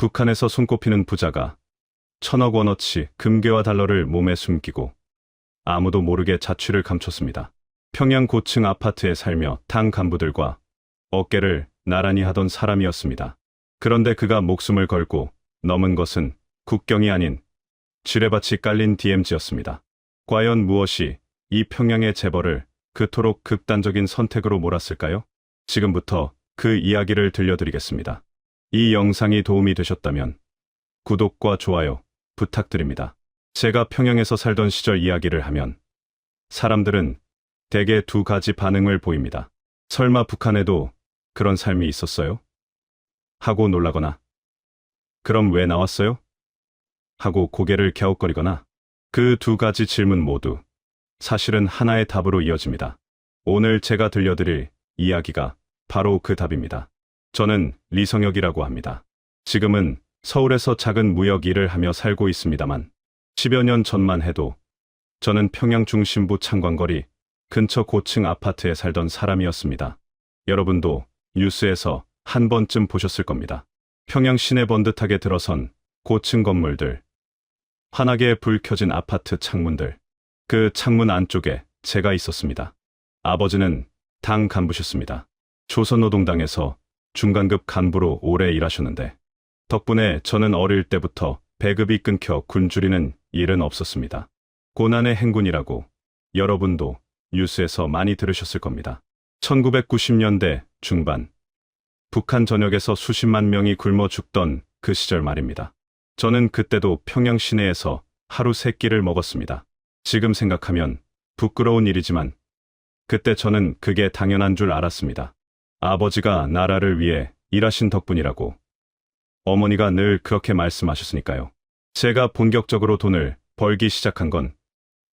북한에서 손꼽히는 부자가 1,000억 원어치 금괴와 달러를 몸에 숨기고 아무도 모르게 자취를 감췄습니다. 평양 고층 아파트에 살며 당 간부들과 어깨를 나란히 하던 사람이었습니다. 그런데 그가 목숨을 걸고 넘은 것은 국경이 아닌 지뢰밭이 깔린 DMZ였습니다. 과연 무엇이 이 평양의 재벌을 그토록 극단적인 선택으로 몰았을까요? 지금부터 그 이야기를 들려드리겠습니다. 이 영상이 도움이 되셨다면 구독과 좋아요 부탁드립니다. 제가 평양에서 살던 시절 이야기를 하면 사람들은 대개 두 가지 반응을 보입니다. 설마 북한에도 그런 삶이 있었어요? 하고 놀라거나, 그럼 왜 나왔어요? 하고 고개를 갸웃거리거나, 그 두 가지 질문 모두 사실은 하나의 답으로 이어집니다. 오늘 제가 들려드릴 이야기가 바로 그 답입니다. 저는 리성혁이라고 합니다. 지금은 서울에서 작은 무역 일을 하며 살고 있습니다만 10여 년 전만 해도 저는 평양 중심부 창광거리 근처 고층 아파트에 살던 사람이었습니다. 여러분도 뉴스에서 한 번쯤 보셨을 겁니다. 평양 시내 번듯하게 들어선 고층 건물들, 환하게 불 켜진 아파트 창문들, 그 창문 안쪽에 제가 있었습니다. 아버지는 당 간부셨습니다. 조선노동당에서 중간급 간부로 오래 일하셨는데 덕분에 저는 어릴 때부터 배급이 끊겨 굶주리는 일은 없었습니다. 고난의 행군이라고 여러분도 뉴스에서 많이 들으셨을 겁니다. 1990년대 중반, 북한 전역에서 수십만 명이 굶어 죽던 그 시절 말입니다. 저는 그때도 평양 시내에서 하루 3끼를 먹었습니다. 지금 생각하면 부끄러운 일이지만 그때 저는 그게 당연한 줄 알았습니다. 아버지가 나라를 위해 일하신 덕분이라고 어머니가 늘 그렇게 말씀하셨으니까요. 제가 본격적으로 돈을 벌기 시작한 건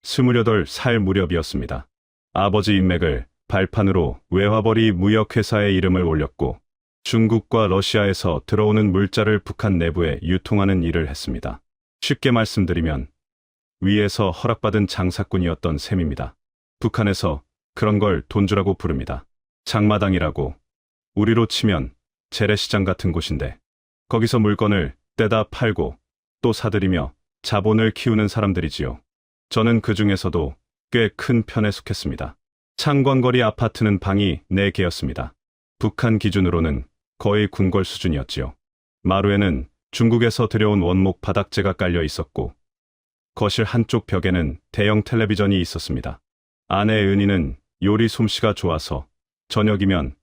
28살 무렵이었습니다. 아버지 인맥을 발판으로 외화벌이 무역회사의 이름을 올렸고 중국과 러시아에서 들어오는 물자를 북한 내부에 유통하는 일을 했습니다. 쉽게 말씀드리면 위에서 허락받은 장사꾼이었던 셈입니다. 북한에서 그런 걸 돈주라고 부릅니다. 장마당이라고, 우리로 치면 재래시장 같은 곳인데 거기서 물건을 떼다 팔고 또 사들이며 자본을 키우는 사람들이지요. 저는 그 중에서도 꽤 큰 편에 속했습니다. 창광거리 아파트는 방이 4개였습니다. 북한 기준으로는 거의 궁궐 수준이었지요. 마루에는 중국에서 들여온 원목 바닥재가 깔려 있었고 거실 한쪽 벽에는 대형 텔레비전이 있었습니다. 아내 은희는 요리 솜씨가 좋아서 저녁이면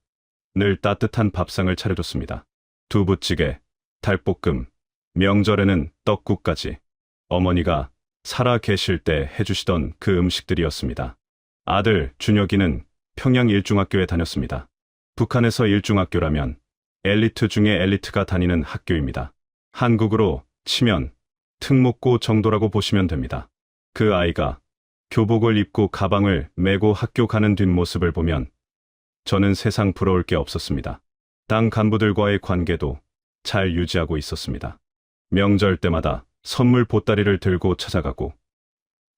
늘 따뜻한 밥상을 차려줬습니다. 두부찌개, 달볶음, 명절에는 떡국까지 어머니가 살아 계실 때 해주시던 그 음식들이었습니다. 아들 준혁이는 평양 일중학교에 다녔습니다. 북한에서 일중학교라면 엘리트 중에 엘리트가 다니는 학교입니다. 한국으로 치면 특목고 정도라고 보시면 됩니다. 그 아이가 교복을 입고 가방을 메고 학교 가는 뒷모습을 보면 저는 세상 부러울 게 없었습니다. 당 간부들과의 관계도 잘 유지하고 있었습니다. 명절 때마다 선물 보따리를 들고 찾아가고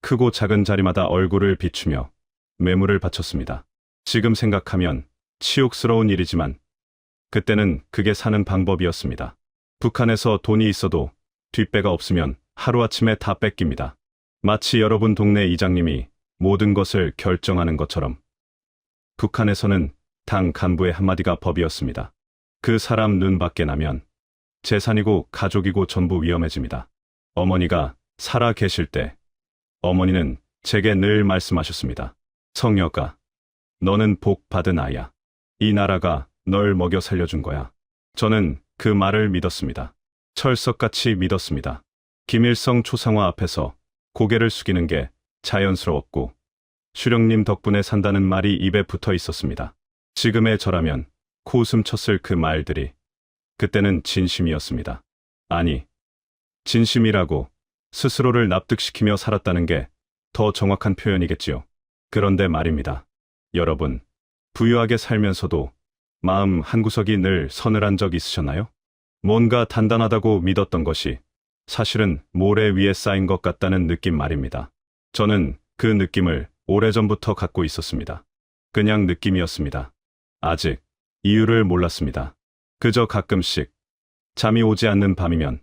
크고 작은 자리마다 얼굴을 비추며 매물을 바쳤습니다. 지금 생각하면 치욕스러운 일이지만 그때는 그게 사는 방법이었습니다. 북한에서 돈이 있어도 뒷배가 없으면 하루아침에 다 뺏깁니다. 마치 여러분 동네 이장님이 모든 것을 결정하는 것처럼 북한에서는 당 간부의 한마디가 법이었습니다. 그 사람 눈 밖에 나면 재산이고 가족이고 전부 위험해집니다. 어머니가 살아 계실 때 어머니는 제게 늘 말씀하셨습니다. 성혁아, 너는 복 받은 아이야. 이 나라가 널 먹여 살려준 거야. 저는 그 말을 믿었습니다. 철석같이 믿었습니다. 김일성 초상화 앞에서 고개를 숙이는 게 자연스러웠고 수령님 덕분에 산다는 말이 입에 붙어 있었습니다. 지금의 저라면 코웃음 쳤을 그 말들이 그때는 진심이었습니다. 아니, 진심이라고 스스로를 납득시키며 살았다는 게 더 정확한 표현이겠지요. 그런데 말입니다. 여러분, 부유하게 살면서도 마음 한구석이 늘 서늘한 적 있으셨나요? 뭔가 단단하다고 믿었던 것이 사실은 모래 위에 쌓인 것 같다는 느낌 말입니다. 저는 그 느낌을 오래전부터 갖고 있었습니다. 그냥 느낌이었습니다. 아직 이유를 몰랐습니다. 그저 가끔씩 잠이 오지 않는 밤이면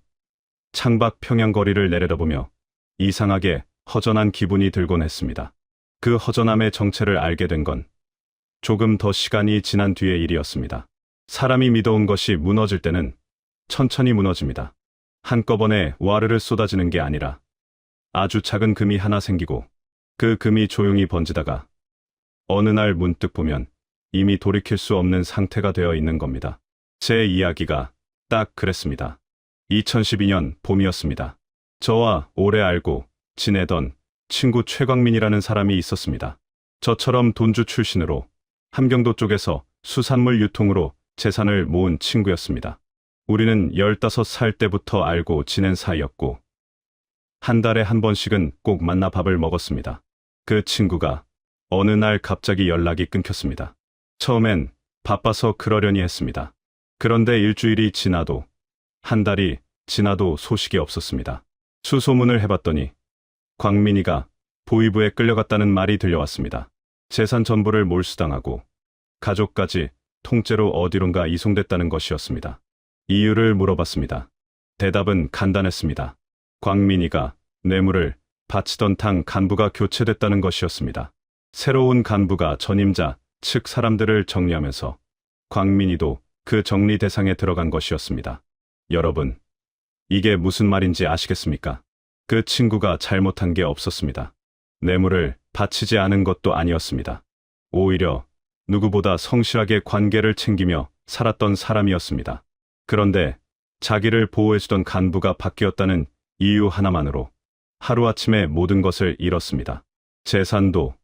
창밖 평양거리를 내려다보며 이상하게 허전한 기분이 들곤 했습니다. 그 허전함의 정체를 알게 된 건 조금 더 시간이 지난 뒤의 일이었습니다. 사람이 믿어온 것이 무너질 때는 천천히 무너집니다. 한꺼번에 와르르 쏟아지는 게 아니라 아주 작은 금이 하나 생기고 그 금이 조용히 번지다가 어느 날 문득 보면 이미 돌이킬 수 없는 상태가 되어 있는 겁니다. 제 이야기가 딱 그랬습니다. 2012년 봄이었습니다. 저와 오래 알고 지내던 친구 최광민이라는 사람이 있었습니다. 저처럼 돈주 출신으로 함경도 쪽에서 수산물 유통으로 재산을 모은 친구였습니다. 우리는 15살 때부터 알고 지낸 사이였고 한 달에 한 번씩은 꼭 만나 밥을 먹었습니다. 그 친구가 어느 날 갑자기 연락이 끊겼습니다. 처음엔 바빠서 그러려니 했습니다. 그런데 일주일이 지나도 한 달이 지나도 소식이 없었습니다. 수소문을 해봤더니 광민이가 보위부에 끌려갔다는 말이 들려왔습니다. 재산 전부를 몰수당하고 가족까지 통째로 어디론가 이송됐다는 것이었습니다. 이유를 물어봤습니다. 대답은 간단했습니다. 광민이가 뇌물을 바치던 당 간부가 교체됐다는 것이었습니다. 새로운 간부가 전임자 측 사람들을 정리하면서 광민이도 그 정리 대상에 들어간 것이었습니다. 여러분, 이게 무슨 말인지 아시겠습니까? 그 친구가 잘못한 게 없었습니다. 뇌물을 바치지 않은 것도 아니었습니다. 오히려 누구보다 성실하게 관계를 챙기며 살았던 사람이었습니다. 그런데 자기를 보호해주던 간부가 바뀌었다는 이유 하나만으로 하루아침에 모든 것을 잃었습니다. 재산도,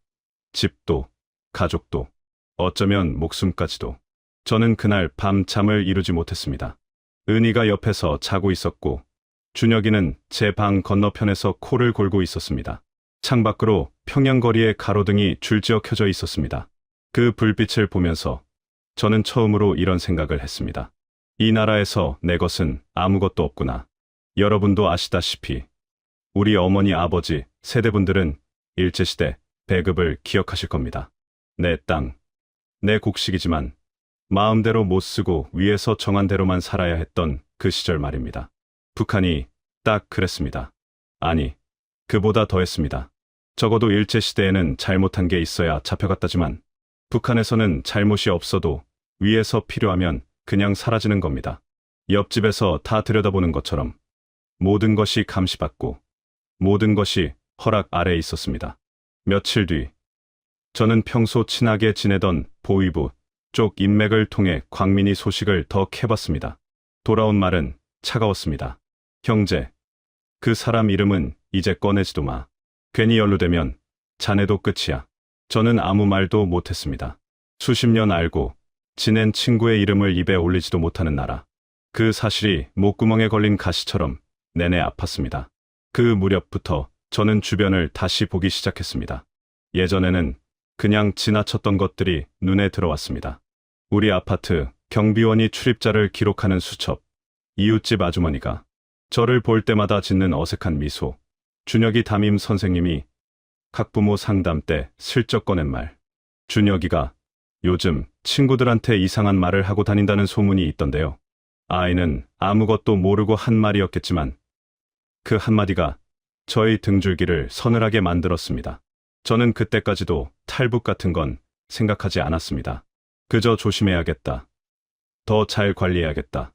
집도, 가족도, 어쩌면 목숨까지도. 저는 그날 밤 잠을 이루지 못했습니다. 은희가 옆에서 자고 있었고 준혁이는 제 방 건너편에서 코를 골고 있었습니다. 창밖으로 평양거리에 가로등이 줄지어 켜져 있었습니다. 그 불빛을 보면서 저는 처음으로 이런 생각을 했습니다. 이 나라에서 내 것은 아무것도 없구나. 여러분도 아시다시피 우리 어머니 아버지 세대분들은 일제시대 배급을 기억하실 겁니다. 내 땅, 내 곡식이지만 마음대로 못 쓰고 위에서 정한 대로만 살아야 했던 그 시절 말입니다. 북한이 딱 그랬습니다. 아니, 그보다 더했습니다. 적어도 일제시대에는 잘못한 게 있어야 잡혀갔다지만 북한에서는 잘못이 없어도 위에서 필요하면 그냥 사라지는 겁니다. 옆집에서 다 들여다보는 것처럼 모든 것이 감시받고 모든 것이 허락 아래에 있었습니다. 며칠 뒤 저는 평소 친하게 지내던 보위부 쪽 인맥을 통해 광민이 소식을 더 캐봤습니다. 돌아온 말은 차가웠습니다. 형제, 그 사람 이름은 이제 꺼내지도 마. 괜히 연루되면 자네도 끝이야. 저는 아무 말도 못했습니다. 수십 년 알고 지낸 친구의 이름을 입에 올리지도 못하는 나라. 그 사실이 목구멍에 걸린 가시처럼 내내 아팠습니다. 그 무렵부터 저는 주변을 다시 보기 시작했습니다. 예전에는 그냥 지나쳤던 것들이 눈에 들어왔습니다. 우리 아파트 경비원이 출입자를 기록하는 수첩, 이웃집 아주머니가 저를 볼 때마다 짓는 어색한 미소, 준혁이 담임 선생님이 학부모 상담 때 슬쩍 꺼낸 말, 준혁이가 요즘 친구들한테 이상한 말을 하고 다닌다는 소문이 있던데요. 아이는 아무것도 모르고 한 말이었겠지만 그 한마디가 저의 등줄기를 서늘하게 만들었습니다. 저는 그때까지도 탈북 같은 건 생각하지 않았습니다. 그저 조심해야겠다. 더 잘 관리해야겠다.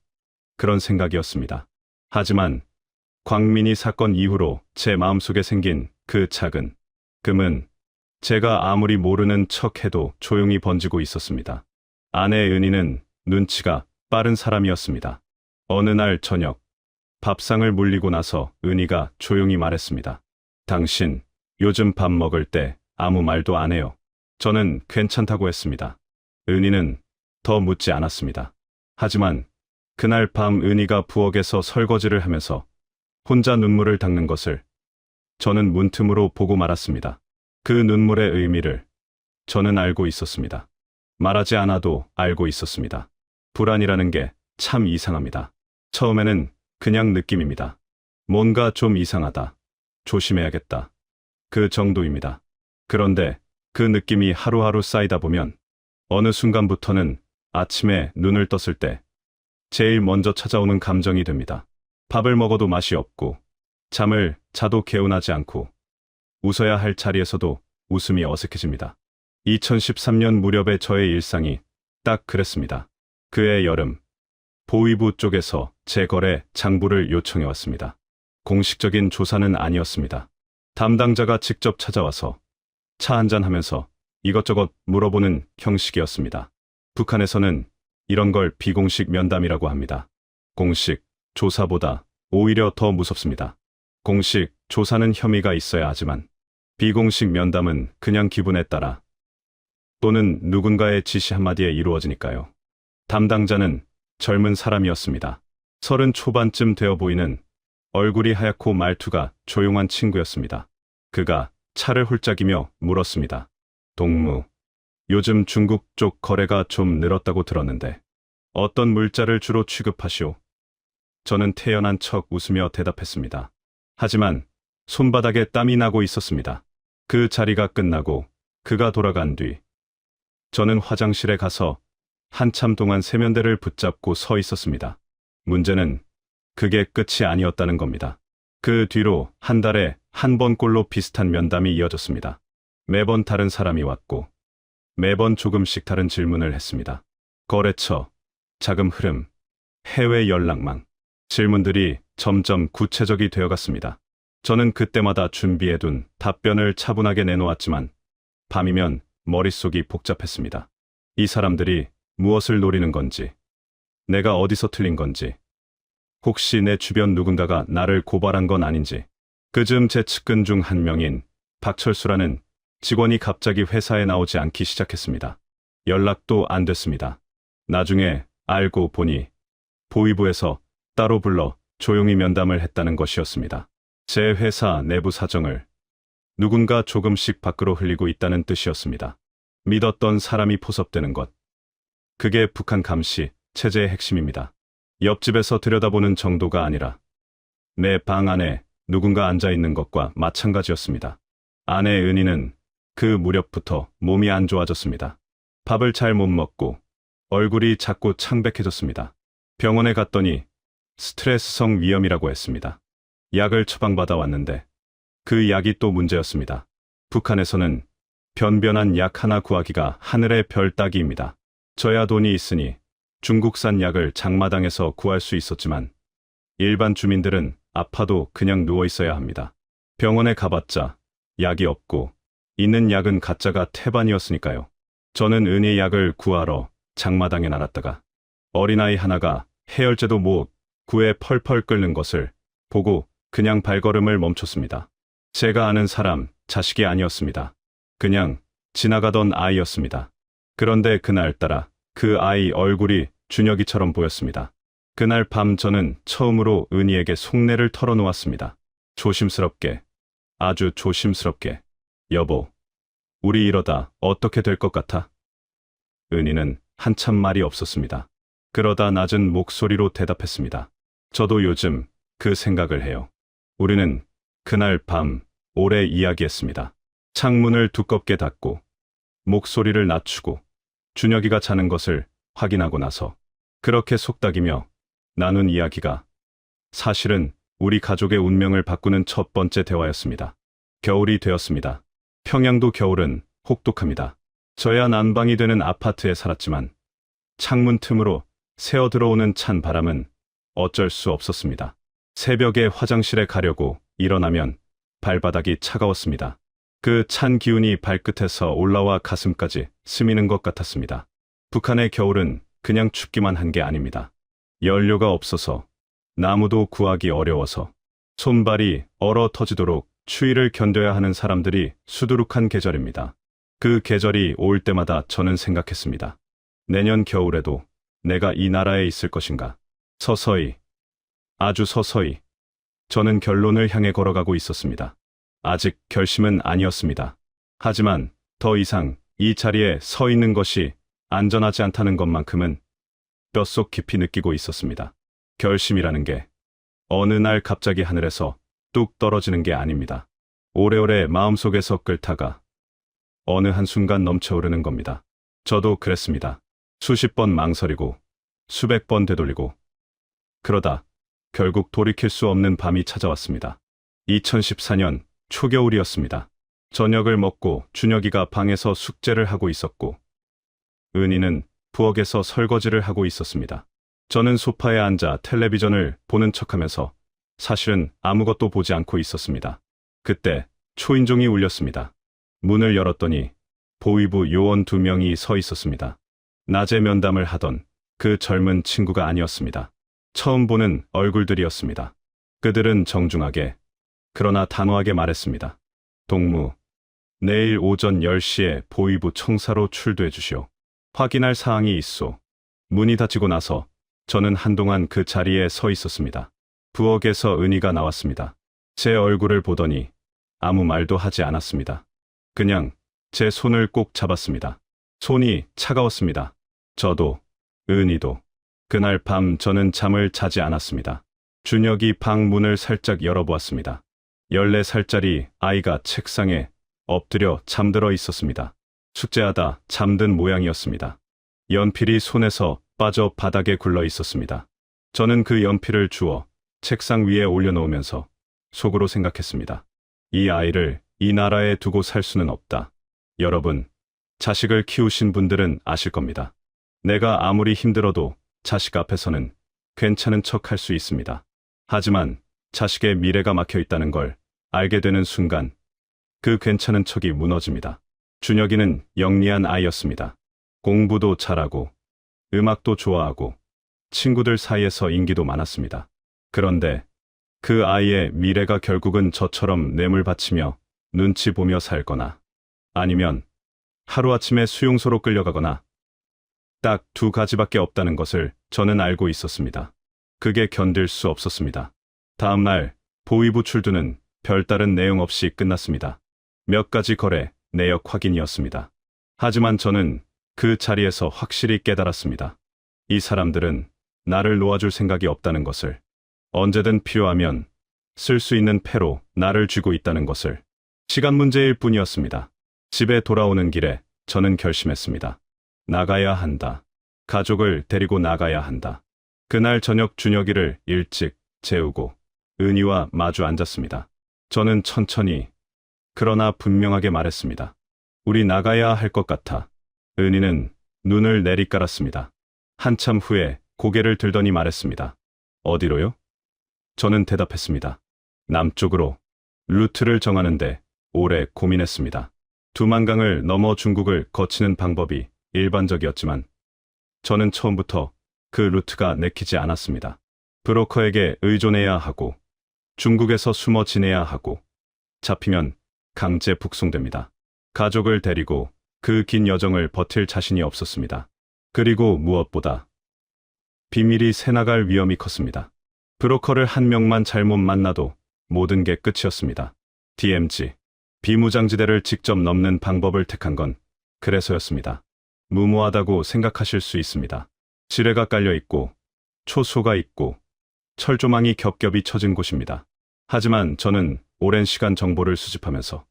그런 생각이었습니다. 하지만 광민이 사건 이후로 제 마음속에 생긴 그 작은 금은 제가 아무리 모르는 척해도 조용히 번지고 있었습니다. 아내 은희는 눈치가 빠른 사람이었습니다. 어느 날 저녁 밥상을 물리고 나서 은희가 조용히 말했습니다. 당신 요즘 밥 먹을 때 아무 말도 안 해요. 저는 괜찮다고 했습니다. 은희는 더 묻지 않았습니다. 하지만 그날 밤 은희가 부엌에서 설거지를 하면서 혼자 눈물을 닦는 것을 저는 문틈으로 보고 말았습니다. 그 눈물의 의미를 저는 알고 있었습니다. 말하지 않아도 알고 있었습니다. 불안이라는 게 참 이상합니다. 처음에는 그냥 느낌입니다. 뭔가 좀 이상하다. 조심해야겠다. 그 정도입니다. 그런데 그 느낌이 하루하루 쌓이다 보면 어느 순간부터는 아침에 눈을 떴을 때 제일 먼저 찾아오는 감정이 됩니다. 밥을 먹어도 맛이 없고, 잠을 자도 개운하지 않고, 웃어야 할 자리에서도 웃음이 어색해집니다. 2013년 무렵의 저의 일상이 딱 그랬습니다. 그해 여름, 보위부 쪽에서 제 거래 장부를 요청해 왔습니다. 공식적인 조사는 아니었습니다. 담당자가 직접 찾아와서 차 한잔 하면서 이것저것 물어보는 형식이었습니다. 북한에서는 이런 걸 비공식 면담이라고 합니다. 공식 조사보다 오히려 더 무섭습니다. 공식 조사는 혐의가 있어야 하지만 비공식 면담은 그냥 기분에 따라 또는 누군가의 지시 한마디에 이루어지니까요. 담당자는 젊은 사람이었습니다. 30 초반쯤 되어 보이는 얼굴이 하얗고 말투가 조용한 친구였습니다. 그가 차를 훌쩍이며 물었습니다. 동무, 요즘 중국 쪽 거래가 좀 늘었다고 들었는데 어떤 물자를 주로 취급하시오? 저는 태연한 척 웃으며 대답했습니다. 하지만 손바닥에 땀이 나고 있었습니다. 그 자리가 끝나고 그가 돌아간 뒤 저는 화장실에 가서 한참 동안 세면대를 붙잡고 서 있었습니다. 문제는 그게 끝이 아니었다는 겁니다. 그 뒤로 한 달에 한 번꼴로 비슷한 면담이 이어졌습니다. 매번 다른 사람이 왔고 매번 조금씩 다른 질문을 했습니다. 거래처, 자금 흐름, 해외 연락망. 질문들이 점점 구체적이 되어갔습니다. 저는 그때마다 준비해둔 답변을 차분하게 내놓았지만 밤이면 머릿속이 복잡했습니다. 이 사람들이 무엇을 노리는 건지, 내가 어디서 틀린 건지, 혹시 내 주변 누군가가 나를 고발한 건 아닌지. 그즈음 제 측근 중 한 명인 박철수라는 직원이 갑자기 회사에 나오지 않기 시작했습니다. 연락도 안 됐습니다. 나중에 알고 보니 보위부에서 따로 불러 조용히 면담을 했다는 것이었습니다. 제 회사 내부 사정을 누군가 조금씩 밖으로 흘리고 있다는 뜻이었습니다. 믿었던 사람이 포섭되는 것. 그게 북한 감시 체제의 핵심입니다. 옆집에서 들여다보는 정도가 아니라 내 방 안에 누군가 앉아 있는 것과 마찬가지였습니다. 아내 은희는 그 무렵부터 몸이 안 좋아졌습니다. 밥을 잘 못 먹고 얼굴이 자꾸 창백해졌습니다. 병원에 갔더니 스트레스성 위염이라고 했습니다. 약을 처방받아 왔는데 그 약이 또 문제였습니다. 북한에서는 변변한 약 하나 구하기가 하늘의 별 따기입니다. 저야 돈이 있으니 중국산 약을 장마당에서 구할 수 있었지만 일반 주민들은 아파도 그냥 누워 있어야 합니다. 병원에 가봤자 약이 없고 있는 약은 가짜가 태반이었으니까요. 저는 은희 약을 구하러 장마당에 날았다가 어린아이 하나가 해열제도 못 구해 펄펄 끓는 것을 보고 그냥 발걸음을 멈췄습니다. 제가 아는 사람, 자식이 아니었습니다. 그냥 지나가던 아이였습니다. 그런데 그날따라 그 아이 얼굴이 준혁이처럼 보였습니다. 그날 밤 저는 처음으로 은희에게 속내를 털어놓았습니다. 조심스럽게, 아주 조심스럽게. 여보, 우리 이러다 어떻게 될 것 같아? 은희는 한참 말이 없었습니다. 그러다 낮은 목소리로 대답했습니다. 저도 요즘 그 생각을 해요. 우리는 그날 밤 오래 이야기했습니다. 창문을 두껍게 닫고 목소리를 낮추고 준혁이가 자는 것을 확인하고 나서 그렇게 속닥이며 나눈 이야기가 사실은 우리 가족의 운명을 바꾸는 첫 번째 대화였습니다. 겨울이 되었습니다. 평양도 겨울은 혹독합니다. 저야 난방이 되는 아파트에 살았지만 창문 틈으로 새어 들어오는 찬 바람은 어쩔 수 없었습니다. 새벽에 화장실에 가려고 일어나면 발바닥이 차가웠습니다. 그 찬 기운이 발끝에서 올라와 가슴까지 스미는 것 같았습니다. 북한의 겨울은 그냥 춥기만 한 게 아닙니다. 연료가 없어서, 나무도 구하기 어려워서, 손발이 얼어 터지도록 추위를 견뎌야 하는 사람들이 수두룩한 계절입니다. 그 계절이 올 때마다 저는 생각했습니다. 내년 겨울에도 내가 이 나라에 있을 것인가. 서서히, 아주 서서히, 저는 결론을 향해 걸어가고 있었습니다. 아직 결심은 아니었습니다. 하지만 더 이상 이 자리에 서 있는 것이 안전하지 않다는 것만큼은 뼛속 깊이 느끼고 있었습니다. 결심이라는 게 어느 날 갑자기 하늘에서 뚝 떨어지는 게 아닙니다. 오래오래 마음속에서 끓다가 어느 한순간 넘쳐오르는 겁니다. 저도 그랬습니다. 수십 번 망설이고 수백 번 되돌리고 그러다 결국 돌이킬 수 없는 밤이 찾아왔습니다. 2014년 초겨울이었습니다. 저녁을 먹고 준혁이가 방에서 숙제를 하고 있었고 은희는 부엌에서 설거지를 하고 있었습니다. 저는 소파에 앉아 텔레비전을 보는 척하면서 사실은 아무것도 보지 않고 있었습니다. 그때 초인종이 울렸습니다. 문을 열었더니 보위부 요원 2명이 서 있었습니다. 낮에 면담을 하던 그 젊은 친구가 아니었습니다. 처음 보는 얼굴들이었습니다. 그들은 정중하게 그러나 단호하게 말했습니다. 동무, 내일 오전 10시에 보위부 청사로 출두해 주시오. 확인할 사항이 있소. 문이 닫히고 나서 저는 한동안 그 자리에 서 있었습니다. 부엌에서 은희가 나왔습니다. 제 얼굴을 보더니 아무 말도 하지 않았습니다. 그냥 제 손을 꼭 잡았습니다. 손이 차가웠습니다. 저도, 은희도. 그날 밤 저는 잠을 자지 않았습니다. 준혁이 방 문을 살짝 열어보았습니다. 14살짜리 아이가 책상에 엎드려 잠들어 있었습니다. 숙제하다 잠든 모양이었습니다. 연필이 손에서 빠져 바닥에 굴러 있었습니다. 저는 그 연필을 주워 책상 위에 올려놓으면서 속으로 생각했습니다. 이 아이를 이 나라에 두고 살 수는 없다. 여러분, 자식을 키우신 분들은 아실 겁니다. 내가 아무리 힘들어도 자식 앞에서는 괜찮은 척 할 수 있습니다. 하지만 자식의 미래가 막혀 있다는 걸 알게 되는 순간 그 괜찮은 척이 무너집니다. 준혁이는 영리한 아이였습니다. 공부도 잘하고 음악도 좋아하고 친구들 사이에서 인기도 많았습니다. 그런데 그 아이의 미래가 결국은 저처럼 뇌물 바치며 눈치 보며 살거나 아니면 하루아침에 수용소로 끌려가거나 딱 2가지밖에 없다는 것을 저는 알고 있었습니다. 그게 견딜 수 없었습니다. 다음 날 보위부 출두는 별다른 내용 없이 끝났습니다. 몇 가지 거래, 내역 확인이었습니다. 하지만 저는 그 자리에서 확실히 깨달았습니다. 이 사람들은 나를 놓아줄 생각이 없다는 것을, 언제든 필요하면 쓸 수 있는 패로 나를 쥐고 있다는 것을. 시간 문제일 뿐이었습니다. 집에 돌아오는 길에 저는 결심했습니다. 나가야 한다. 가족을 데리고 나가야 한다. 그날 저녁 준혁이를 일찍 재우고 은희와 마주 앉았습니다. 저는 천천히 그러나 분명하게 말했습니다. 우리 나가야 할 것 같아. 은희는 눈을 내리깔았습니다. 한참 후에 고개를 들더니 말했습니다. 어디로요? 저는 대답했습니다. 남쪽으로. 루트를 정하는데 오래 고민했습니다. 두만강을 넘어 중국을 거치는 방법이 일반적이었지만 저는 처음부터 그 루트가 내키지 않았습니다. 브로커에게 의존해야 하고 중국에서 숨어 지내야 하고 잡히면 강제 북송됩니다. 가족을 데리고 그 긴 여정을 버틸 자신이 없었습니다. 그리고 무엇보다 비밀이 새나갈 위험이 컸습니다. 브로커를 한 명만 잘못 만나도 모든 게 끝이었습니다. DMZ, 비무장지대를 직접 넘는 방법을 택한 건 그래서였습니다. 무모하다고 생각하실 수 있습니다. 지뢰가 깔려 있고 초소가 있고 철조망이 겹겹이 쳐진 곳입니다. 하지만 저는 오랜 시간 정보를 수집하면서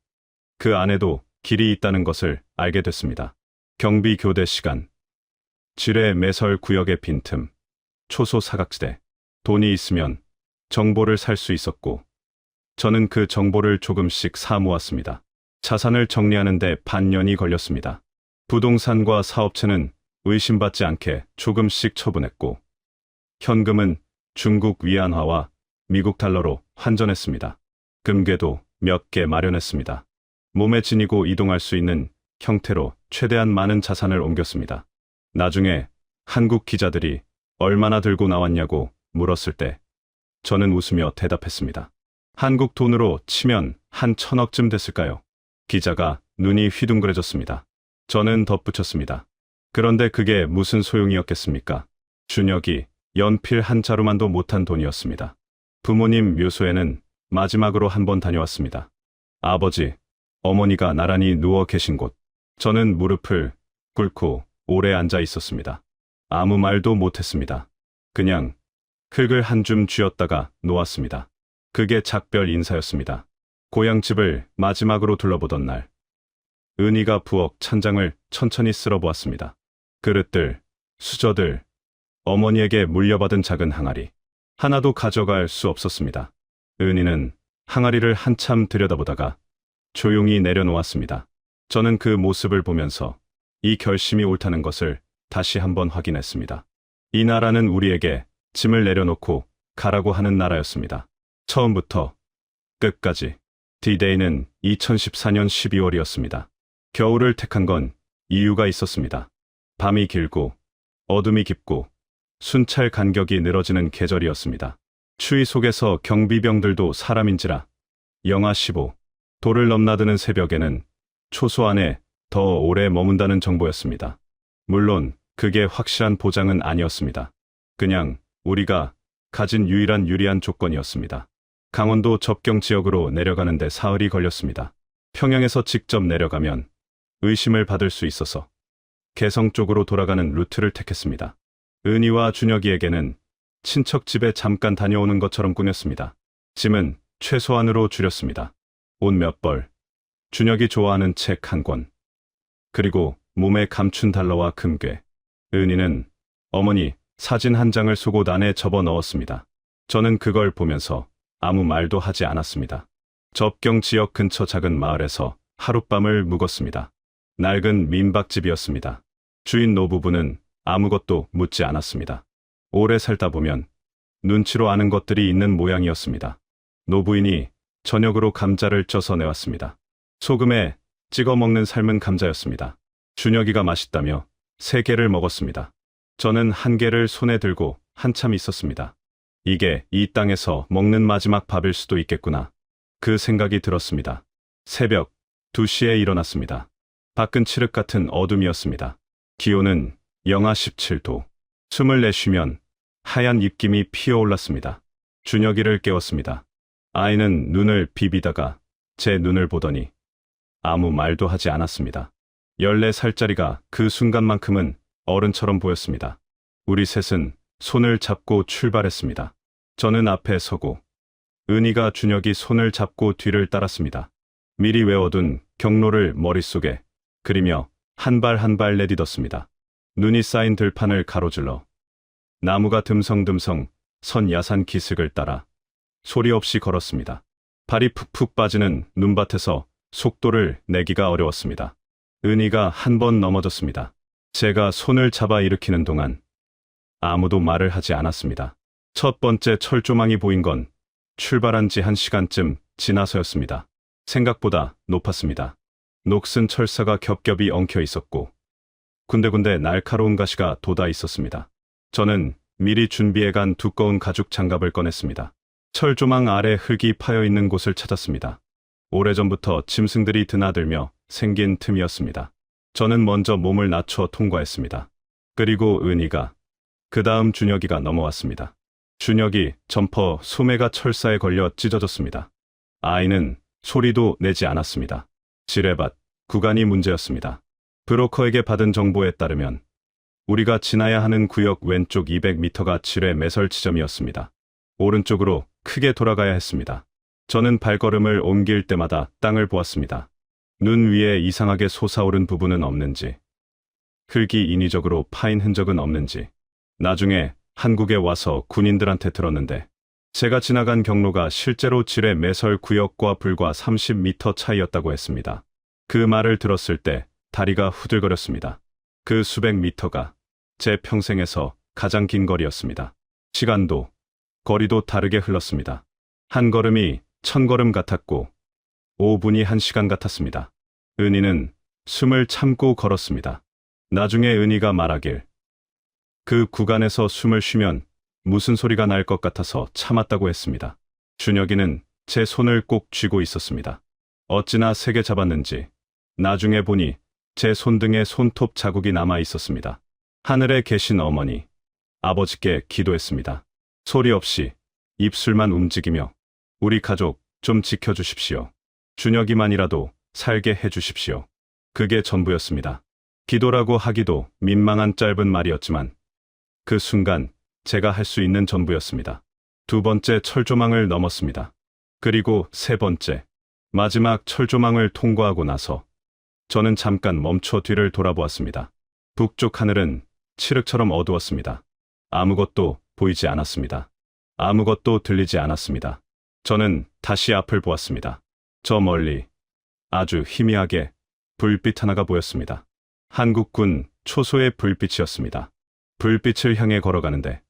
그 안에도 길이 있다는 것을 알게 됐습니다. 경비 교대 시간, 지뢰 매설 구역의 빈틈, 초소 사각지대, 돈이 있으면 정보를 살 수 있었고 저는 그 정보를 조금씩 사모았습니다. 자산을 정리하는 데 반년이 걸렸습니다. 부동산과 사업체는 의심받지 않게 조금씩 처분했고 현금은 중국 위안화와 미국 달러로 환전했습니다. 금괴도 몇 개 마련했습니다. 몸에 지니고 이동할 수 있는 형태로 최대한 많은 자산을 옮겼습니다. 나중에 한국 기자들이 얼마나 들고 나왔냐고 물었을 때 저는 웃으며 대답했습니다. 한국 돈으로 치면 한 1,000억쯤 됐을까요? 기자가 눈이 휘둥그레졌습니다. 저는 덧붙였습니다. 그런데 그게 무슨 소용이었겠습니까? 준혁이 연필 한 자루만도 못한 돈이었습니다. 부모님 묘소에는 마지막으로 한 번 다녀왔습니다. 아버지, 어머니가 나란히 누워 계신 곳. 저는 무릎을 꿇고 오래 앉아 있었습니다. 아무 말도 못했습니다. 그냥 흙을 한 줌 쥐었다가 놓았습니다. 그게 작별 인사였습니다. 고향집을 마지막으로 둘러보던 날, 은희가 부엌 찬장을 천천히 쓸어보았습니다. 그릇들, 수저들, 어머니에게 물려받은 작은 항아리. 하나도 가져갈 수 없었습니다. 은희는 항아리를 한참 들여다보다가 조용히 내려놓았습니다. 저는 그 모습을 보면서 이 결심이 옳다는 것을 다시 한번 확인했습니다. 이 나라는 우리에게 짐을 내려놓고 가라고 하는 나라였습니다. 처음부터 끝까지. D-Day는 2014년 12월이었습니다. 겨울을 택한 건 이유가 있었습니다. 밤이 길고 어둠이 깊고 순찰 간격이 늘어지는 계절이었습니다. 추위 속에서 경비병들도 사람인지라 영하 15, 도를 넘나드는 새벽에는 초소 안에 더 오래 머문다는 정보였습니다. 물론 그게 확실한 보장은 아니었습니다. 그냥 우리가 가진 유일한 유리한 조건이었습니다. 강원도 접경 지역으로 내려가는데 사흘이 걸렸습니다. 평양에서 직접 내려가면 의심을 받을 수 있어서 개성 쪽으로 돌아가는 루트를 택했습니다. 은희와 준혁이에게는 친척 집에 잠깐 다녀오는 것처럼 꾸몄습니다. 짐은 최소한으로 줄였습니다. 옷 몇 벌, 준혁이 좋아하는 책 한 권, 그리고 몸에 감춘 달러와 금괴. 은희는 어머니 사진 한 장을 속옷 안에 접어 넣었습니다. 저는 그걸 보면서 아무 말도 하지 않았습니다. 접경 지역 근처 작은 마을에서 하룻밤을 묵었습니다. 낡은 민박집이었습니다. 주인 노부부는 아무것도 묻지 않았습니다. 오래 살다 보면 눈치로 아는 것들이 있는 모양이었습니다. 노부인이 저녁으로 감자를 쪄서 내왔습니다. 소금에 찍어 먹는 삶은 감자였습니다. 준혁이가 맛있다며 3개를 먹었습니다. 저는 1개를 손에 들고 한참 있었습니다. 이게 이 땅에서 먹는 마지막 밥일 수도 있겠구나. 그 생각이 들었습니다. 새벽 2시에 일어났습니다. 밖은 칠흑 같은 어둠이었습니다. 기온은 영하 17도. 숨을 내쉬면 하얀 입김이 피어올랐습니다. 준혁이를 깨웠습니다. 아이는 눈을 비비다가 제 눈을 보더니 아무 말도 하지 않았습니다. 14살짜리가 그 순간만큼은 어른처럼 보였습니다. 우리 셋은 손을 잡고 출발했습니다. 저는 앞에 서고 은희가 준혁이 손을 잡고 뒤를 따랐습니다. 미리 외워둔 경로를 머릿속에 그리며 한 발 한 발 내딛었습니다. 눈이 쌓인 들판을 가로질러 나무가 듬성듬성 선 야산 기슭을 따라 소리 없이 걸었습니다. 발이 푹푹 빠지는 눈밭에서 속도를 내기가 어려웠습니다. 은희가 한 번 넘어졌습니다. 제가 손을 잡아 일으키는 동안 아무도 말을 하지 않았습니다. 첫 번째 철조망이 보인 건 출발한 지 1시간쯤 지나서였습니다. 생각보다 높았습니다. 녹슨 철사가 겹겹이 엉켜 있었고 군데군데 날카로운 가시가 돋아 있었습니다. 저는 미리 준비해간 두꺼운 가죽 장갑을 꺼냈습니다. 철조망 아래 흙이 파여 있는 곳을 찾았습니다. 오래전부터 짐승들이 드나들며 생긴 틈이었습니다. 저는 먼저 몸을 낮춰 통과했습니다. 그리고 은희가, 그 다음 준혁이가 넘어왔습니다. 준혁이 점퍼 소매가 철사에 걸려 찢어졌습니다. 아이는 소리도 내지 않았습니다. 지뢰밭 구간이 문제였습니다. 브로커에게 받은 정보에 따르면 우리가 지나야 하는 구역 왼쪽 200m가 지뢰 매설 지점이었습니다. 오른쪽으로 크게 돌아가야 했습니다. 저는 발걸음을 옮길 때마다 땅을 보았습니다. 눈 위에 이상하게 솟아오른 부분은 없는지, 흙이 인위적으로 파인 흔적은 없는지. 나중에 한국에 와서 군인들한테 들었는데 제가 지나간 경로가 실제로 지뢰 매설 구역과 불과 30m 차이였다고 했습니다. 그 말을 들었을 때 다리가 후들거렸습니다. 그 수백 미터가 제 평생에서 가장 긴 거리였습니다. 시간도, 거리도 다르게 흘렀습니다. 한 걸음이 1000걸음 같았고 5분이 1시간 같았습니다. 은희는 숨을 참고 걸었습니다. 나중에 은희가 말하길, 그 구간에서 숨을 쉬면 무슨 소리가 날 것 같아서 참았다고 했습니다. 준혁이는 제 손을 꼭 쥐고 있었습니다. 어찌나 세게 잡았는지 나중에 보니 제 손등에 손톱 자국이 남아 있었습니다. 하늘에 계신 어머니, 아버지께 기도했습니다. 소리 없이 입술만 움직이며 우리 가족 좀 지켜주십시오. 준혁이만이라도 살게 해주십시오. 그게 전부였습니다. 기도라고 하기도 민망한 짧은 말이었지만 그 순간 제가 할 수 있는 전부였습니다. 2번째 철조망을 넘었습니다. 그리고 3번째, 마지막 철조망을 통과하고 나서 저는 잠깐 멈춰 뒤를 돌아보았습니다. 북쪽 하늘은 칠흑처럼 어두웠습니다. 아무것도 보이지 않았습니다. 아무것도 들리지 않았습니다. 저는 다시 앞을 보았습니다. 저 멀리 아주 희미하게 불빛 하나가 보였습니다. 한국군 초소의 불빛이었습니다. 불빛을 향해 걸어가는데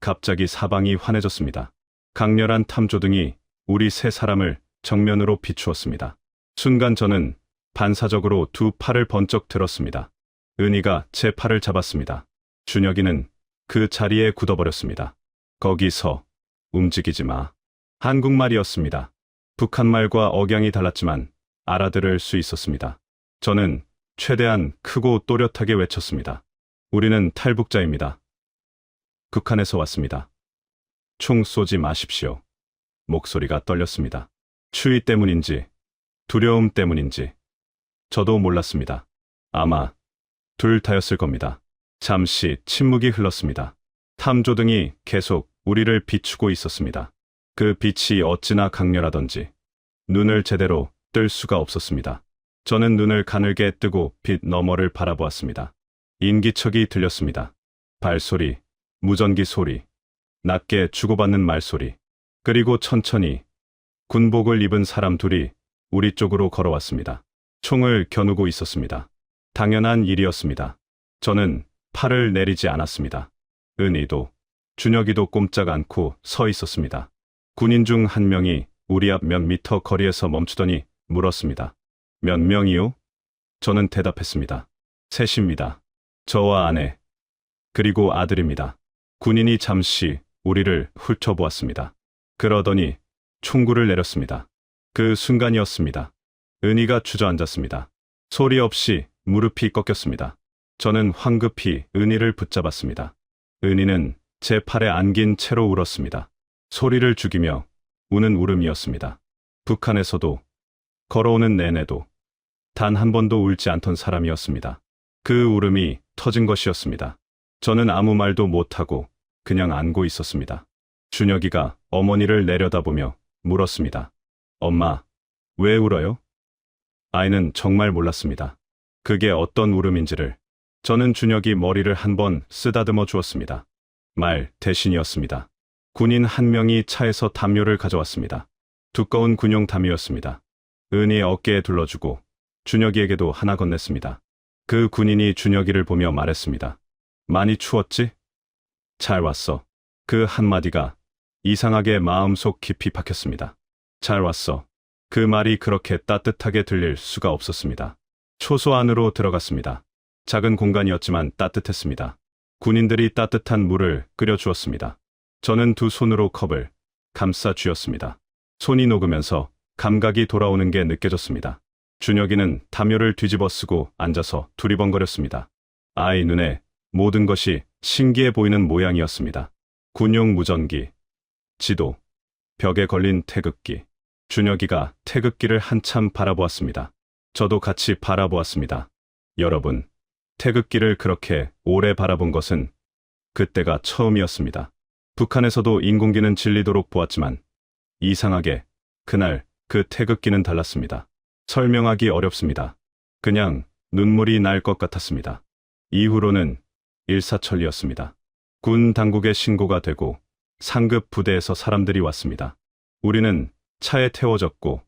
갑자기 사방이 환해졌습니다. 강렬한 탐조등이 우리 세 사람을 정면으로 비추었습니다. 순간 저는 반사적으로 두 팔을 번쩍 들었습니다. 은희가 제 팔을 잡았습니다. 준혁이는 그 자리에 굳어버렸습니다. 거기서 움직이지 마. 한국말이었습니다. 북한말과 억양이 달랐지만 알아들을 수 있었습니다. 저는 최대한 크고 또렷하게 외쳤습니다. 우리는 탈북자입니다. 북한에서 왔습니다. 총 쏘지 마십시오. 목소리가 떨렸습니다. 추위 때문인지 두려움 때문인지 저도 몰랐습니다. 아마 둘 다였을 겁니다. 잠시 침묵이 흘렀습니다. 탐조등이 계속 우리를 비추고 있었습니다. 그 빛이 어찌나 강렬하던지 눈을 제대로 뜰 수가 없었습니다. 저는 눈을 가늘게 뜨고 빛 너머를 바라보았습니다. 인기척이 들렸습니다. 발소리, 무전기 소리, 낮게 주고받는 말소리, 그리고 천천히 군복을 입은 사람 둘이 우리 쪽으로 걸어왔습니다. 총을 겨누고 있었습니다. 당연한 일이었습니다. 저는 팔을 내리지 않았습니다. 은희도, 준혁이도 꼼짝 않고 서 있었습니다. 군인 중 한 명이 우리 앞 몇 미터 거리에서 멈추더니 물었습니다. 몇 명이요? 저는 대답했습니다. 셋입니다. 저와 아내, 그리고 아들입니다. 군인이 잠시 우리를 훑어보았습니다. 그러더니 총구를 내렸습니다. 그 순간이었습니다. 은희가 주저앉았습니다. 소리 없이 무릎이 꺾였습니다. 저는 황급히 은희를 붙잡았습니다. 은희는 제 팔에 안긴 채로 울었습니다. 소리를 죽이며 우는 울음이었습니다. 북한에서도 걸어오는 내내도 단 한 번도 울지 않던 사람이었습니다. 그 울음이 터진 것이었습니다. 저는 아무 말도 못하고 그냥 안고 있었습니다. 준혁이가 어머니를 내려다보며 물었습니다. 엄마, 왜 울어요? 아이는 정말 몰랐습니다. 그게 어떤 울음인지를. 저는 준혁이 머리를 한번 쓰다듬어 주었습니다. 말 대신이었습니다. 군인 한 명이 차에서 담요를 가져왔습니다. 두꺼운 군용 담요였습니다. 은희 어깨에 둘러주고 준혁이에게도 하나 건넸습니다. 그 군인이 준혁이를 보며 말했습니다. 많이 추웠지? 잘 왔어. 그 한마디가 이상하게 마음속 깊이 박혔습니다. 잘 왔어. 그 말이 그렇게 따뜻하게 들릴 수가 없었습니다. 초소 안으로 들어갔습니다. 작은 공간이었지만 따뜻했습니다. 군인들이 따뜻한 물을 끓여주었습니다. 저는 두 손으로 컵을 감싸 쥐었습니다. 손이 녹으면서 감각이 돌아오는 게 느껴졌습니다. 준혁이는 담요를 뒤집어 쓰고 앉아서 두리번거렸습니다. 아이 눈에 모든 것이 신기해 보이는 모양이었습니다. 군용 무전기, 지도, 벽에 걸린 태극기. 준혁이가 태극기를 한참 바라보았습니다. 저도 같이 바라보았습니다. 여러분, 태극기를 그렇게 오래 바라본 것은 그때가 처음이었습니다. 북한에서도 인공기는 질리도록 보았지만 이상하게 그날 그 태극기는 달랐습니다. 설명하기 어렵습니다. 그냥 눈물이 날 것 같았습니다. 이후로는 일사천리였습니다. 군 당국에 신고가 되고 상급 부대에서 사람들이 왔습니다. 우리는 차에 태워졌고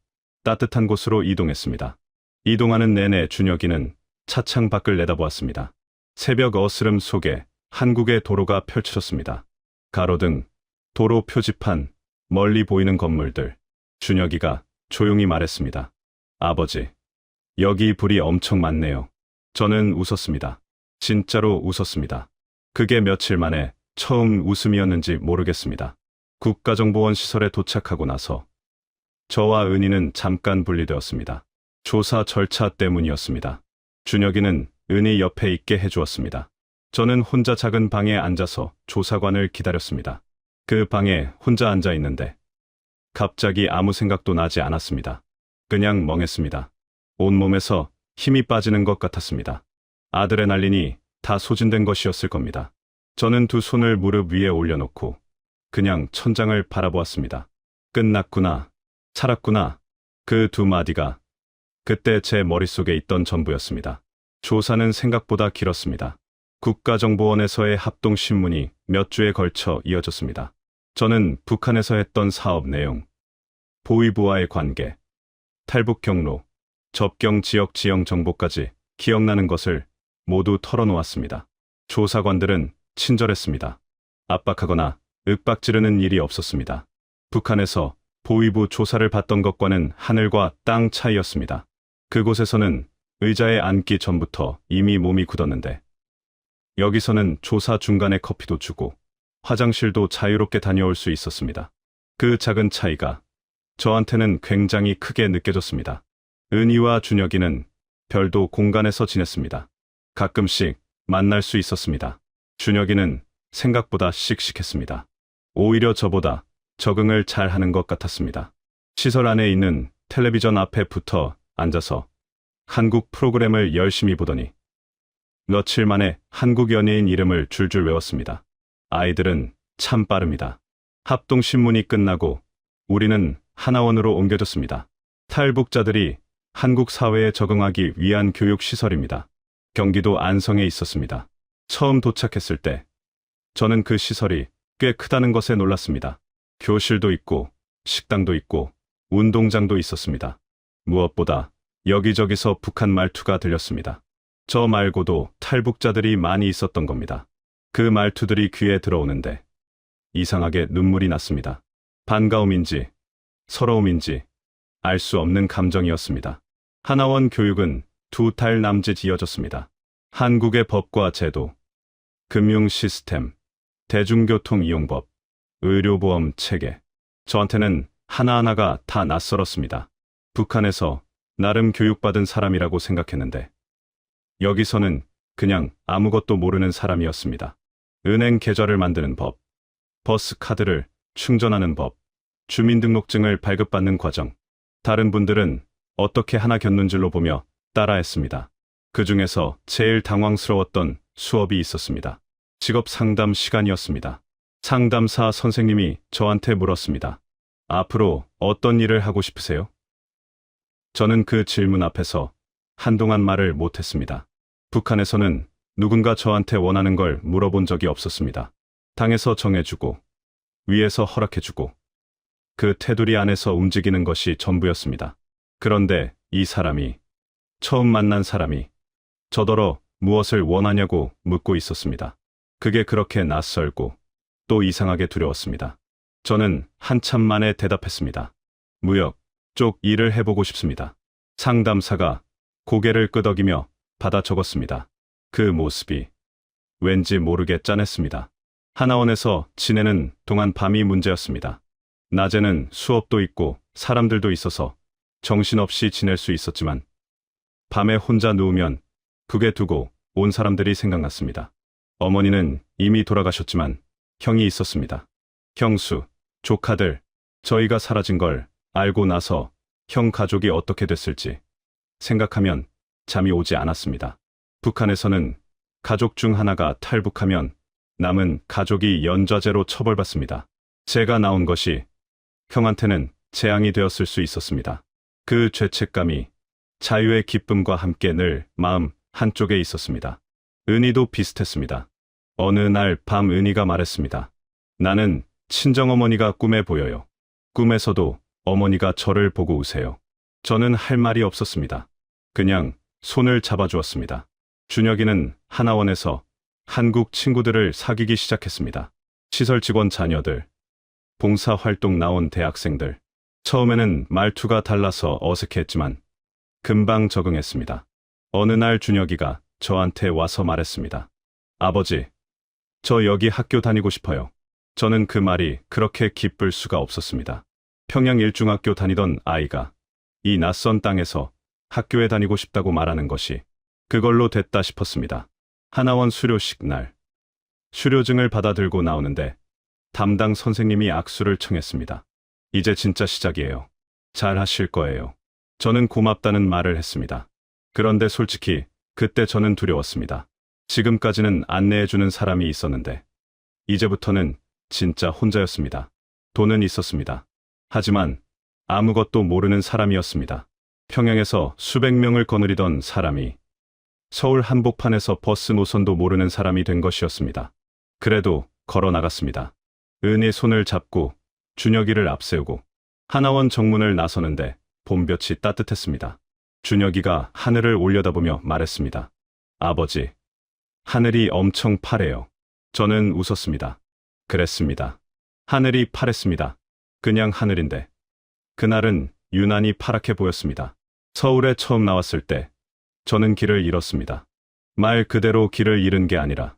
따뜻한 곳으로 이동했습니다. 이동하는 내내 준혁이는 차창 밖을 내다보았습니다. 새벽 어스름 속에 한국의 도로가 펼쳐졌습니다. 가로등, 도로 표지판, 멀리 보이는 건물들. 준혁이가 조용히 말했습니다. 아버지, 여기 불이 엄청 많네요. 저는 웃었습니다. 진짜로 웃었습니다. 그게 며칠 만에 처음 웃음이었는지 모르겠습니다. 국가정보원 시설에 도착하고 나서 저와 은희는 잠깐 분리되었습니다. 조사 절차 때문이었습니다. 준혁이는 은희 옆에 있게 해주었습니다. 저는 혼자 작은 방에 앉아서 조사관을 기다렸습니다. 그 방에 혼자 앉아 있는데 갑자기 아무 생각도 나지 않았습니다. 그냥 멍했습니다. 온몸에서 힘이 빠지는 것 같았습니다. 아드레날린이 다 소진된 것이었을 겁니다. 저는 두 손을 무릎 위에 올려놓고 그냥 천장을 바라보았습니다. 끝났구나. 살았구나. 그 두 마디가 그때 제 머릿속에 있던 전부였습니다. 조사는 생각보다 길었습니다. 국가정보원에서의 합동신문이 몇 주에 걸쳐 이어졌습니다. 저는 북한에서 했던 사업 내용, 보위부와의 관계, 탈북 경로, 접경 지역 지형 정보까지 기억나는 것을 모두 털어놓았습니다. 조사관들은 친절했습니다. 압박하거나 윽박지르는 일이 없었습니다. 북한에서 보위부 조사를 받던 것과는 하늘과 땅 차이였습니다. 그곳에서는 의자에 앉기 전부터 이미 몸이 굳었는데 여기서는 조사 중간에 커피도 주고 화장실도 자유롭게 다녀올 수 있었습니다. 그 작은 차이가 저한테는 굉장히 크게 느껴졌습니다. 은희와 준혁이는 별도 공간에서 지냈습니다. 가끔씩 만날 수 있었습니다. 준혁이는 생각보다 씩씩했습니다. 오히려 저보다 적응을 잘 하는 것 같았습니다. 시설 안에 있는 텔레비전 앞에 붙어 앉아서 한국 프로그램을 열심히 보더니 며칠 만에 한국 연예인 이름을 줄줄 외웠습니다. 아이들은 참 빠릅니다. 합동신문이 끝나고 우리는 하나원으로 옮겨졌습니다. 탈북자들이 한국 사회에 적응하기 위한 교육시설입니다. 경기도 안성에 있었습니다. 처음 도착했을 때 저는 그 시설이 꽤 크다는 것에 놀랐습니다. 교실도 있고 식당도 있고 운동장도 있었습니다. 무엇보다 여기저기서 북한 말투가 들렸습니다. 저 말고도 탈북자들이 많이 있었던 겁니다. 그 말투들이 귀에 들어오는데 이상하게 눈물이 났습니다. 반가움인지 서러움인지 알 수 없는 감정이었습니다. 하나원 교육은 2달 남짓 이어졌습니다. 한국의 법과 제도, 금융 시스템, 대중교통 이용법, 의료보험 체계. 저한테는 하나하나가 다 낯설었습니다. 북한에서 나름 교육받은 사람이라고 생각했는데 여기서는 그냥 아무것도 모르는 사람이었습니다. 은행 계좌를 만드는 법, 버스 카드를 충전하는 법, 주민등록증을 발급받는 과정. 다른 분들은 어떻게 하나 겪는 줄로 보며 따라했습니다. 그 중에서 제일 당황스러웠던 수업이 있었습니다. 직업 상담 시간이었습니다. 상담사 선생님이 저한테 물었습니다. 앞으로 어떤 일을 하고 싶으세요? 저는 그 질문 앞에서 한동안 말을 못했습니다. 북한에서는 누군가 저한테 원하는 걸 물어본 적이 없었습니다. 당에서 정해주고 위에서 허락해주고 그 테두리 안에서 움직이는 것이 전부였습니다. 그런데 이 사람이, 처음 만난 사람이 저더러 무엇을 원하냐고 묻고 있었습니다. 그게 그렇게 낯설고 또 이상하게 두려웠습니다. 저는 한참 만에 대답했습니다. 무역 쪽 일을 해보고 싶습니다. 상담사가 고개를 끄덕이며 받아 적었습니다. 그 모습이 왠지 모르게 짠했습니다. 하나원에서 지내는 동안 밤이 문제였습니다. 낮에는 수업도 있고 사람들도 있어서 정신없이 지낼 수 있었지만 밤에 혼자 누우면 북에 두고 온 사람들이 생각났습니다. 어머니는 이미 돌아가셨지만 형이 있었습니다. 형수, 조카들, 저희가 사라진 걸 알고 나서 형 가족이 어떻게 됐을지 생각하면 잠이 오지 않았습니다. 북한에서는 가족 중 하나가 탈북하면 남은 가족이 연좌제로 처벌받습니다. 제가 나온 것이 형한테는 재앙이 되었을 수 있었습니다. 그 죄책감이 자유의 기쁨과 함께 늘 마음 한쪽에 있었습니다. 은희도 비슷했습니다. 어느 날 밤 은희가 말했습니다. 나는 친정어머니가 꿈에 보여요. 꿈에서도 어머니가 저를 보고 우세요. 저는 할 말이 없었습니다. 그냥 손을 잡아주었습니다. 준혁이는 하나원에서 한국 친구들을 사귀기 시작했습니다. 시설 직원 자녀들, 봉사활동 나온 대학생들. 처음에는 말투가 달라서 어색했지만 금방 적응했습니다. 어느 날 준혁이가 저한테 와서 말했습니다. 아버지, 저 여기 학교 다니고 싶어요. 저는 그 말이 그렇게 기쁠 수가 없었습니다. 평양 일중학교 다니던 아이가 이 낯선 땅에서 학교에 다니고 싶다고 말하는 것이 그걸로 됐다 싶었습니다. 하나원 수료식 날, 수료증을 받아 들고 나오는데 담당 선생님이 악수를 청했습니다. 이제 진짜 시작이에요. 잘 하실 거예요. 저는 고맙다는 말을 했습니다. 그런데 솔직히 그때 저는 두려웠습니다. 지금까지는 안내해주는 사람이 있었는데 이제부터는 진짜 혼자였습니다. 돈은 있었습니다. 하지만 아무것도 모르는 사람이었습니다. 평양에서 수백 명을 거느리던 사람이 서울 한복판에서 버스 노선도 모르는 사람이 된 것이었습니다. 그래도 걸어 나갔습니다. 은희 손을 잡고 준혁이를 앞세우고 하나원 정문을 나서는데 봄볕이 따뜻했습니다. 준혁이가 하늘을 올려다보며 말했습니다. 아버지, 하늘이 엄청 파래요. 저는 웃었습니다. 그랬습니다. 하늘이 파랬습니다. 그냥 하늘인데. 그날은 유난히 파랗게 보였습니다. 서울에 처음 나왔을 때 저는 길을 잃었습니다. 말 그대로 길을 잃은 게 아니라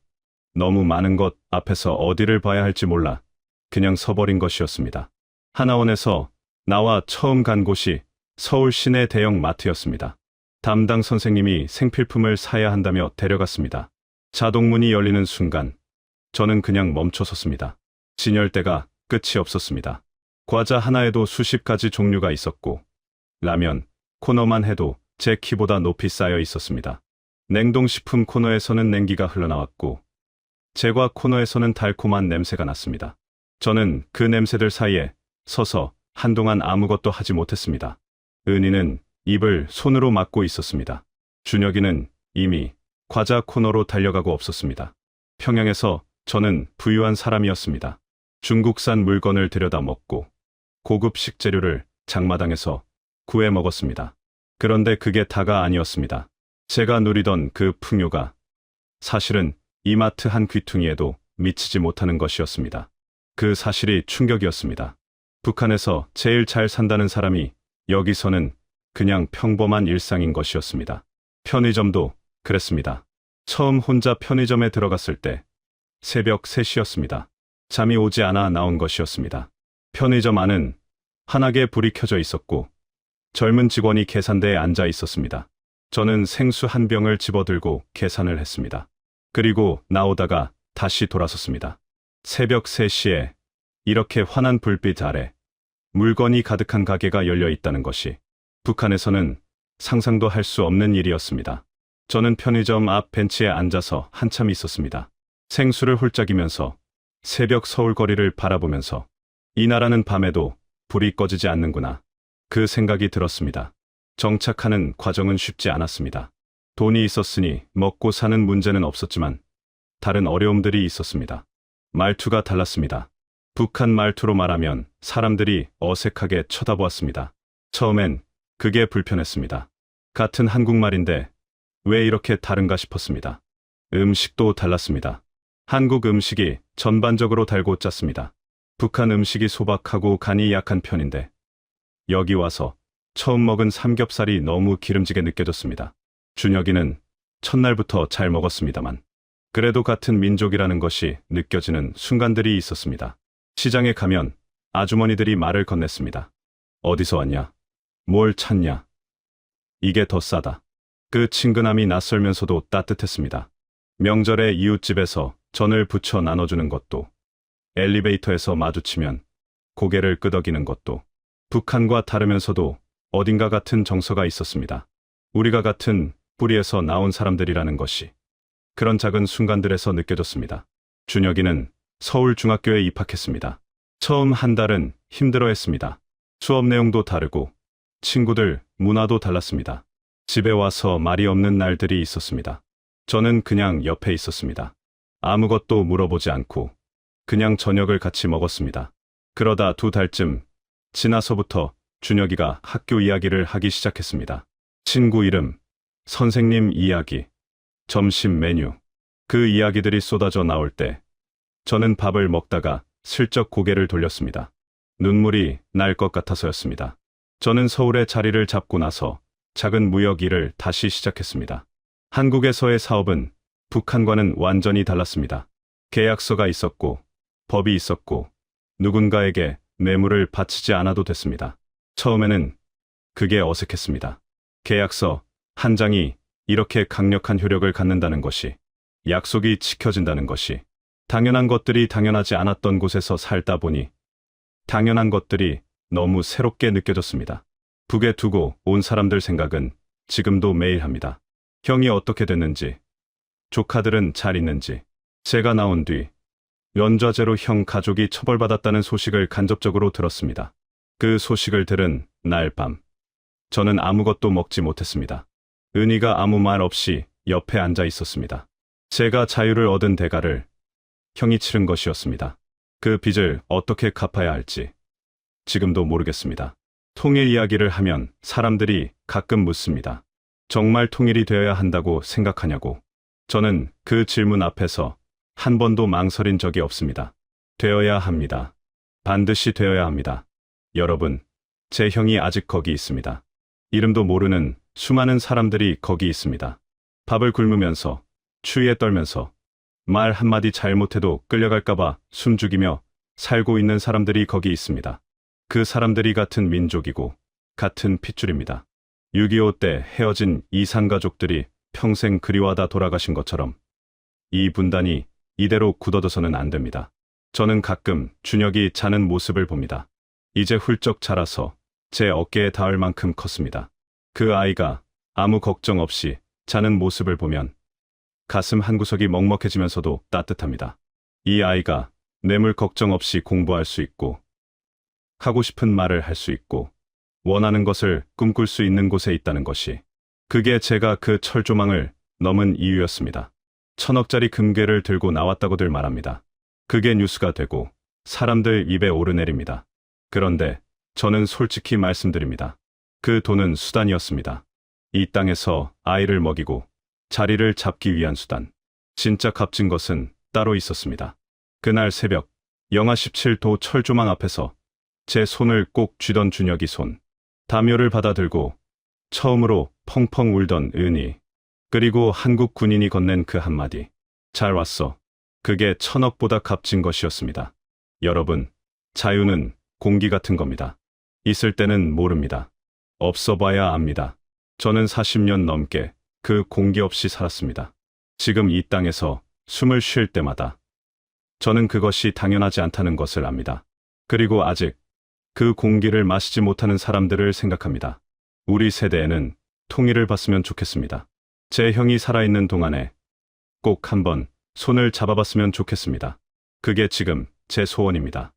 너무 많은 것 앞에서 어디를 봐야 할지 몰라 그냥 서버린 것이었습니다. 하나원에서 나와 처음 간 곳이 서울 시내 대형 마트였습니다. 담당 선생님이 생필품을 사야 한다며 데려갔습니다. 자동문이 열리는 순간 저는 그냥 멈춰섰습니다. 진열대가 끝이 없었습니다. 과자 하나에도 수십 가지 종류가 있었고 라면 코너만 해도 제 키보다 높이 쌓여 있었습니다. 냉동식품 코너에서는 냉기가 흘러나왔고 제과 코너에서는 달콤한 냄새가 났습니다. 저는 그 냄새들 사이에 서서 한동안 아무것도 하지 못했습니다. 은희는 입을 손으로 막고 있었습니다. 준혁이는 이미 과자 코너로 달려가고 없었습니다. 평양에서 저는 부유한 사람이었습니다. 중국산 물건을 들여다 먹고 고급 식재료를 장마당에서 구해 먹었습니다. 그런데 그게 다가 아니었습니다. 제가 누리던 그 풍요가 사실은 이마트 한 귀퉁이에도 미치지 못하는 것이었습니다. 그 사실이 충격이었습니다. 북한에서 제일 잘 산다는 사람이 여기서는 그냥 평범한 일상인 것이었습니다. 편의점도 그랬습니다. 처음 혼자 편의점에 들어갔을 때 새벽 3시였습니다. 잠이 오지 않아 나온 것이었습니다. 편의점 안은 환하게 불이 켜져 있었고 젊은 직원이 계산대에 앉아 있었습니다. 저는 생수 한 병을 집어들고 계산을 했습니다. 그리고 나오다가 다시 돌아섰습니다. 새벽 3시에 이렇게 환한 불빛 아래 물건이 가득한 가게가 열려 있다는 것이 북한에서는 상상도 할 수 없는 일이었습니다. 저는 편의점 앞 벤치에 앉아서 한참 있었습니다. 생수를 홀짝이면서 새벽 서울 거리를 바라보면서 이 나라는 밤에도 불이 꺼지지 않는구나. 그 생각이 들었습니다. 정착하는 과정은 쉽지 않았습니다. 돈이 있었으니 먹고 사는 문제는 없었지만 다른 어려움들이 있었습니다. 말투가 달랐습니다. 북한 말투로 말하면 사람들이 어색하게 쳐다보았습니다. 처음엔 그게 불편했습니다. 같은 한국말인데 왜 이렇게 다른가 싶었습니다. 음식도 달랐습니다. 한국 음식이 전반적으로 달고 짰습니다. 북한 음식이 소박하고 간이 약한 편인데 여기 와서 처음 먹은 삼겹살이 너무 기름지게 느껴졌습니다. 준혁이는 첫날부터 잘 먹었습니다만 그래도 같은 민족이라는 것이 느껴지는 순간들이 있었습니다. 시장에 가면 아주머니들이 말을 건넸습니다. 어디서 왔냐? 뭘 찾냐? 이게 더 싸다. 그 친근함이 낯설면서도 따뜻했습니다. 명절에 이웃집에서 전을 부쳐 나눠주는 것도, 엘리베이터에서 마주치면 고개를 끄덕이는 것도, 북한과 다르면서도 어딘가 같은 정서가 있었습니다. 우리가 같은 뿌리에서 나온 사람들이라는 것이 그런 작은 순간들에서 느껴졌습니다. 준혁이는 서울 중학교에 입학했습니다. 처음 한 달은 힘들어했습니다. 수업 내용도 다르고 친구들 문화도 달랐습니다. 집에 와서 말이 없는 날들이 있었습니다. 저는 그냥 옆에 있었습니다. 아무것도 물어보지 않고 그냥 저녁을 같이 먹었습니다. 그러다 2달쯤 지나서부터 준혁이가 학교 이야기를 하기 시작했습니다. 친구 이름, 선생님 이야기, 점심 메뉴. 그 이야기들이 쏟아져 나올 때 저는 밥을 먹다가 슬쩍 고개를 돌렸습니다. 눈물이 날 것 같아서였습니다. 저는 서울에 자리를 잡고 나서 작은 무역 일을 다시 시작했습니다. 한국에서의 사업은 북한과는 완전히 달랐습니다. 계약서가 있었고 법이 있었고 누군가에게 뇌물을 바치지 않아도 됐습니다. 처음에는 그게 어색했습니다. 계약서 한 장이 이렇게 강력한 효력을 갖는다는 것이, 약속이 지켜진다는 것이, 당연한 것들이 당연하지 않았던 곳에서 살다 보니 당연한 것들이 너무 새롭게 느껴졌습니다. 북에 두고 온 사람들 생각은 지금도 매일 합니다. 형이 어떻게 됐는지, 조카들은 잘 있는지. 제가 나온 뒤 연좌제로 형 가족이 처벌받았다는 소식을 간접적으로 들었습니다. 그 소식을 들은 날 밤 저는 아무것도 먹지 못했습니다. 은희가 아무 말 없이 옆에 앉아 있었습니다. 제가 자유를 얻은 대가를 형이 치른 것이었습니다. 그 빚을 어떻게 갚아야 할지 지금도 모르겠습니다. 통일 이야기를 하면 사람들이 가끔 묻습니다. 정말 통일이 되어야 한다고 생각하냐고. 저는 그 질문 앞에서 한 번도 망설인 적이 없습니다. 되어야 합니다. 반드시 되어야 합니다. 여러분, 제 형이 아직 거기 있습니다. 이름도 모르는 수많은 사람들이 거기 있습니다. 밥을 굶으면서, 추위에 떨면서, 말 한마디 잘못해도 끌려갈까봐 숨죽이며 살고 있는 사람들이 거기 있습니다. 그 사람들이 같은 민족이고 같은 핏줄입니다. 6.25 때 헤어진 이산가족들이 평생 그리워하다 돌아가신 것처럼 이 분단이 이대로 굳어져서는 안 됩니다. 저는 가끔 준혁이 자는 모습을 봅니다. 이제 훌쩍 자라서 제 어깨에 닿을 만큼 컸습니다. 그 아이가 아무 걱정 없이 자는 모습을 보면 가슴 한구석이 먹먹해지면서도 따뜻합니다. 이 아이가 뇌물 걱정 없이 공부할 수 있고 하고 싶은 말을 할 수 있고 원하는 것을 꿈꿀 수 있는 곳에 있다는 것이, 그게 제가 그 철조망을 넘은 이유였습니다. 1,000억짜리 금괴를 들고 나왔다고들 말합니다. 그게 뉴스가 되고 사람들 입에 오르내립니다. 그런데 저는 솔직히 말씀드립니다. 그 돈은 수단이었습니다. 이 땅에서 아이를 먹이고 자리를 잡기 위한 수단. 진짜 값진 것은 따로 있었습니다. 그날 새벽 영하 17도 철조망 앞에서 제 손을 꼭 쥐던 준혁이 손. 담요를 받아들고 처음으로 펑펑 울던 은희. 그리고 한국 군인이 건넨 그 한마디. 잘 왔어. 그게 1,000억보다 값진 것이었습니다. 여러분, 자유는 공기 같은 겁니다. 있을 때는 모릅니다. 없어 봐야 압니다. 저는 40년 넘게 그 공기 없이 살았습니다. 지금 이 땅에서 숨을 쉴 때마다 저는 그것이 당연하지 않다는 것을 압니다. 그리고 아직 그 공기를 마시지 못하는 사람들을 생각합니다. 우리 세대에는 통일을 봤으면 좋겠습니다. 제 형이 살아있는 동안에 꼭 한번 손을 잡아봤으면 좋겠습니다. 그게 지금 제 소원입니다.